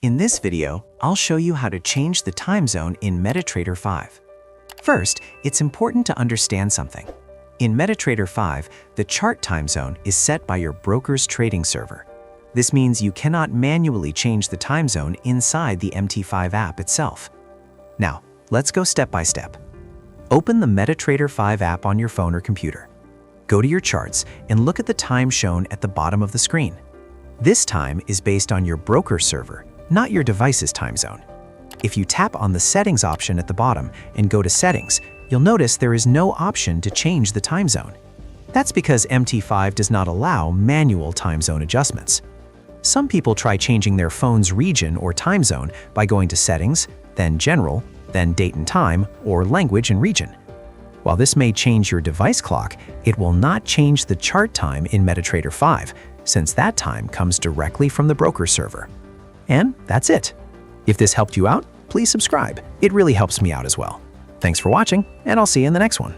In this video, I'll show you how to change the time zone in MetaTrader 5. First, it's important to understand something. In MetaTrader 5, the chart time zone is set by your broker's trading server. This means you cannot manually change the time zone inside the MT5 app itself. Now, let's go step by step. Open the MetaTrader 5 app on your phone or computer. Go to your charts and look at the time shown at the bottom of the screen. This time is based on your broker server, not your device's time zone. If you tap on the Settings option at the bottom and go to Settings, you'll notice there is no option to change the time zone. That's because MT5 does not allow manual time zone adjustments. Some people try changing their phone's region or time zone by going to Settings, then General, then Date and Time, or Language and Region. While this may change your device clock, it will not change the chart time in MetaTrader 5, since that time comes directly from the broker server. And that's it. If this helped you out, please subscribe. It really helps me out as well. Thanks for watching, and I'll see you in the next one.